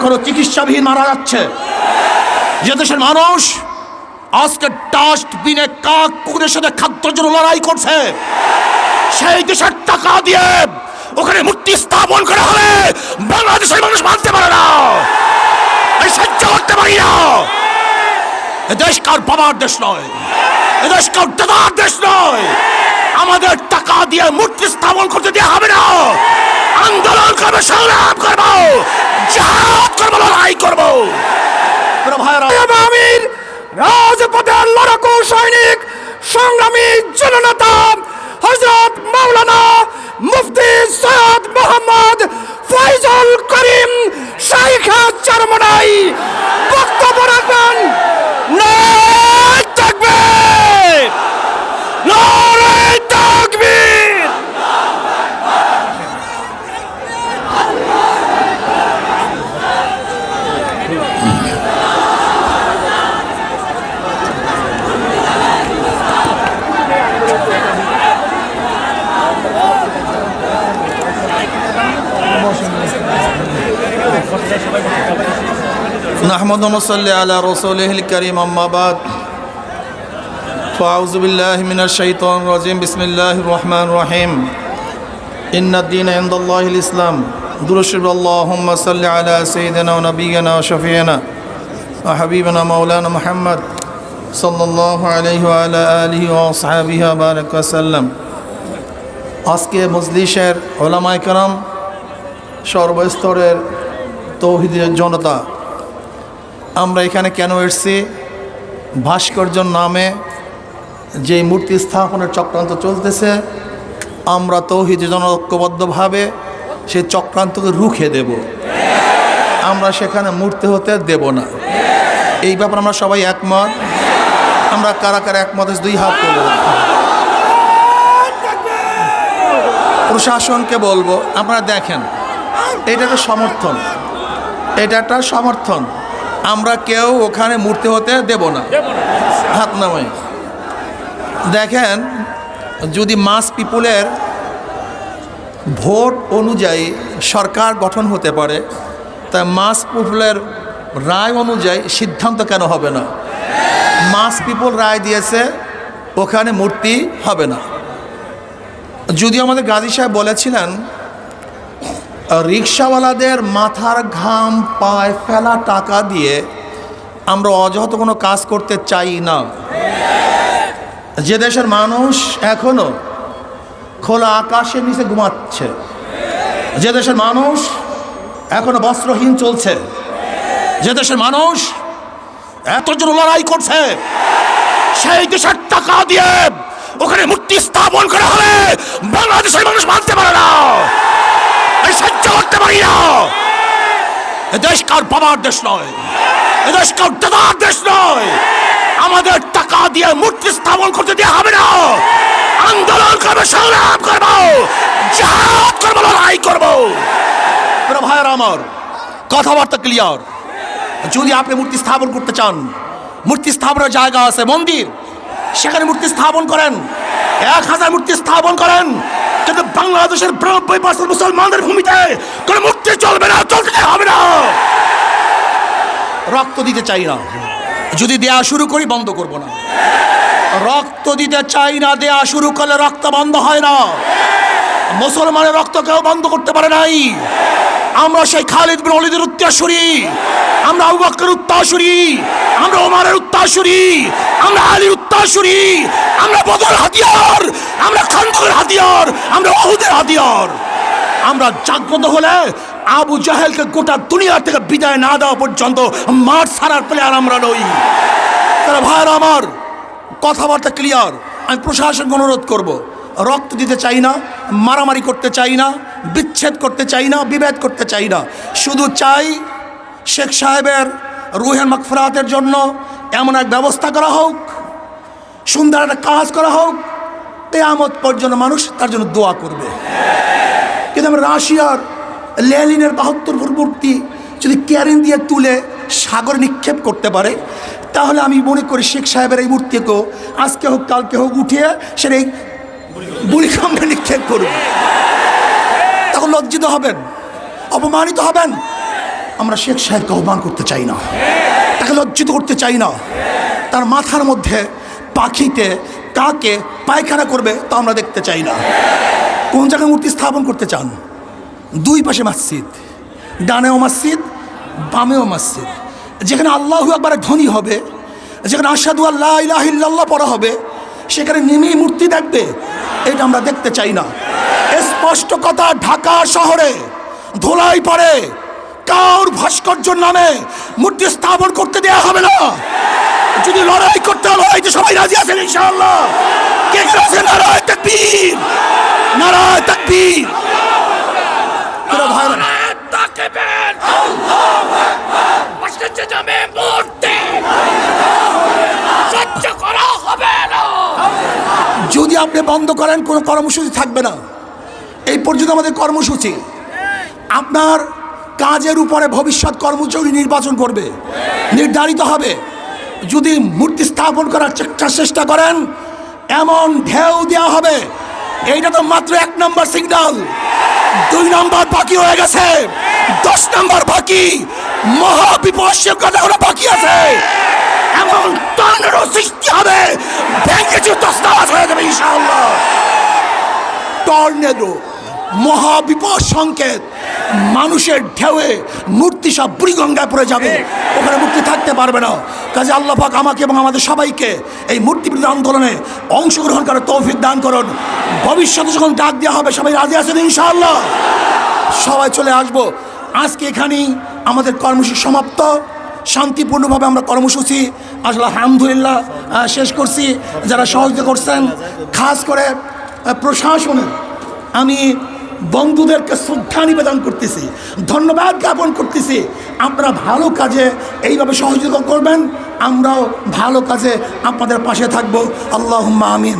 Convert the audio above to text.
এখনো চিকিৎসাবিহীন মারা যাচ্ছে, যে দেশের মানুষ আজকে ডাস্টবিনে কাক কুকুরের সাথে খাদ্যের জন্য লড়াই করছে, সেই দেশের টাকা দিয়ে ওখানে মূর্তি স্থাপন করা হলে বাংলাদেশের মানুষ মানতে পারে না, সহ্য করতে পারি না। এদেশ কার বাবার দেশ নয়, এদেশ কার দাদার দেশ নয়। আমাদের টাকা দিয়ে মূর্তি স্থাপন করতে দেওয়া হবে না। আন্দোলন করবো, সংগ্রাম করবো, জিহাদ করবো, লড়াই করবো। আমির রাজপথের লড়াকু সৈনিক, সংগ্রামী জননেতা হযরত মাওলানা মুফতি সৈয়দ মোহাম্মদ ফয়জুল করিম শাইখ চরমনাই বক্তব্য রাখবেন। নারায়ে তাকবীর, নারায়ে তাকবীর। نحمد ونصلي على رسوله الكريم أما بعد فأعوذ بالله من الشيطان الرجيم بسم الله الرحمن الرحيم إن الدين عند الله الإسلام درشد اللهم صل على سيدنا ونبينا وشفيعنا وحبيبنا مولانا محمد صلى الله عليه وعلى آله وأصحابه وبارك وسلم আজকে মজলিসের উলামায়ে কেরাম, সর্বস্তরের তৌহিদের জনতা, আমরা এখানে কেন এসেছি? ভাস্কর্যর নামে যে মূর্তি স্থাপনের চক্রান্ত চলতেছে, আমরা তৌহিদি জনঐক্যবদ্ধভাবে সেই চক্রান্তকে রুখে দেব। আমরা সেখানে মূর্তি হতে দেব না। এই ব্যাপারে আমরা সবাই একমত। আমরা কারা কারা একমত, দুই হাত তুলব। প্রশাসনকে বলবো, আপনারা দেখেন, এটা একটা সমর্থন, এটা একটা সমর্থন। আমরা কেউ ওখানে মূর্তি হতে দেব না। হাত নামাই। দেখেন, যদি মাস পিপুলের ভোট অনুযায়ী সরকার গঠন হতে পারে, তাই মাস পিপুলের রায় অনুযায়ী সিদ্ধান্ত কেন হবে না? মাস পিপুল রায় দিয়েছে ওখানে মূর্তি হবে না। যদি আমাদের গাজী সাহেব বলেছিলেন, রিক্সাওয়ালাদের মাথার ঘাম পায়ে ফেলা টাকা দিয়ে আমরা অযথা কোনো কাজ করতে চাই না। যে দেশের মানুষ এখনো খোলা আকাশের নিচে ঘুমাচ্ছে, যে দেশের মানুষ এখনো বস্ত্রহীন চলছে, যে দেশের মানুষ এত জন্য লড়াই করছে, সেই দেশের টাকা দিয়ে ওখানে মূর্তি স্থাপন করা হলে বাংলাদেশের মানুষ মানতে পারে না, সহ্য করতে পারি না। এদেশ কার বাবার দেশ নয়, এদেশ কার দাদার দেশ নয়। আমাদের টাকা দিয়ে মূর্তি স্থাপন করতে দেওয়া হবে না। আন্দোলন করবো, সংগ্রাম করবো, জিহাদ করবো, লড়াই করবো। ভাইয়েরা আমার, কথাবার্তা ক্লিয়ার। যদি আপনি মূর্তি স্থাপন করতে চান, মূর্তি স্থাপনের জায়গা আছে, মন্দির, সেখানে মূর্তি স্থাপন করেন। 1000 মূর্তি স্থাপন করেন, কিন্তু বাংলাদেশের 92% মুসলমানদের ভূমিতে কোন মূর্তি চলবে না, চলতে হবে না। রক্ত দিতে চাই না, যদি দেয়া শুরু করি বন্ধ করব না। রক্ত দিতে চাই না, দেয়া শুরু করলে রক্ত বন্ধ হয় না। মুসলমানের রক্ত কেউ বন্ধ করতে পারে নাই। আমরা সেই খালিদ বিন ওয়ালিদের উত্তরসূরি, আমরা আবু বকরের উত্তরসূরি, আমরা ওমরের উত্তরসূরি, আমরা আলীর উত্তরসূরি, আমরা বদর হাতিয়ার, আমরা খান্দকের হাতিয়ার, আমরা উহুদের হাতিয়ার। আমরা জাগ্রত হলে আবু জাহেলকে গোটা দুনিয়া থেকে বিদায় না দেওয়া পর্যন্ত মাঠ ছাড়ার প্লেয়ার আমরা নই। তারা ভাইয়েরা আমার, কথাবার্তা ক্লিয়ার। আমি প্রশাসনকে অনুরোধ করব, রক্ত দিতে চাই না, মারামারি করতে চাই না, বিচ্ছেদ করতে চাই না, বিভেদ করতে চাই না। শুধু চাই শেখ সাহেবের রুহের মাগফিরাতের জন্য এমন এক ব্যবস্থা করা হোক, সুন্দর একটা কাজ করা হোক, কিয়ামত পর্যন্ত মানুষ তার জন্য দোয়া করবে। কিন্তু আমরা রাশিয়ার লেনিনের 72 ফুট মূর্তি যদি ক্যারেন দিয়ে তুলে সাগরে নিক্ষেপ করতে পারে, তাহলে আমি মনে করি শেখ সাহেবের এই মূর্তিকেও আজকে হোক কালকে হোক উঠিয়ে সেটা এই বুড়িগঙ্গায় নিক্ষেপ করবে। তখন লজ্জিত হবেন, অপমানিত হবেন। আমরা শেখ সাহেবকে আহ্বান করতে চাই না, তাকে লজ্জিত করতে চাই না। তার মাথার মধ্যে পাখিতে কাকে পায়খানা করবে তা আমরা দেখতে চাই না। কোন জায়গায় মূর্তি স্থাপন করতে চান? দুই পাশে মসজিদ, ডানেও মসজিদ বামেও মসজিদ। যেখানে আল্লাহু আকবার ধ্বনি হবে, যেখানে আশহাদু আল্লা ইলাহা ইল্লাল্লাহ পড়া হবে, সেখানে নেমেই মূর্তি দেখবে, এটা আমরা দেখতে চাই না। স্পষ্ট কথা, ঢাকা শহরে ধুলাই পড়ে কাউর ভাস্কর্যের নামে মূর্তি স্থাপন করতে দেওয়া হবে না। যদি লড়াই করতে হয়, লড়াইতে সবাই রাজি আছেন ইনশাআল্লাহ? কে কে আছেন? নারায়ে তাকবীর, নারায়ে তাকবীর। যদি আপনি বন্ধ করেন, কোনো কর্মসূচি থাকবে না। এই পর্যন্ত আমাদের কর্মসূচি। আপনার কাজের উপরে ভবিষ্যৎ কর্মসূচি নির্বাচন করবে, নির্ধারিত হবে। যদি মূর্তি স্থাপন করার চেষ্টা করেন, এমন ঢেউ দেওয়া হবে। এইটা তো মাত্র 1 নম্বর সিগন্যাল, 2 নম্বর বাকি হয়ে গেছে, 10 নম্বর বাকি। মহাবিপর্যয় কথা বাকি আছে। এমন টর্নেডো সৃষ্টি হবে, ভেঙে তছনছ হয়ে যাবে ইনশাআল্লাহ। টর্নেডো, মহাবিপদ সংকেত, মানুষের ঢেউয়ে মূর্তি সব বুড়িগঙ্গায় পড়ে যাবে, ওখানে মূর্তি থাকতে পারবে না। কাজে আল্লাহ পাক আমাকে এবং আমাদের সবাইকে এই মূর্তি বিরোধী আন্দোলনে অংশগ্রহণ করার তৌফিক দান করুন। ভবিষ্যতে যখন ডাক দেওয়া হবে, সবাই রাজি আছেন ইনশাআল্লাহ? সবাই চলে আসবো। আজকে এখানেই আমাদের কর্মসূচি সমাপ্ত। শান্তিপূর্ণভাবে আমরা কর্মসূচি আসলে আলহামদুলিল্লাহ শেষ করছি। যারা সহযোগিতা করছেন, খাস করে প্রশাসনে আমি বন্ধুদেরকে শ্রদ্ধা নিবেদন করতেছি, ধন্যবাদ জ্ঞাপন করতেছি। আপনারা ভালো কাজে এইভাবে সহযোগিতা করবেন, আমরাও ভালো কাজে আপনাদের পাশে থাকবো। আল্লাহুম্মা আমিন।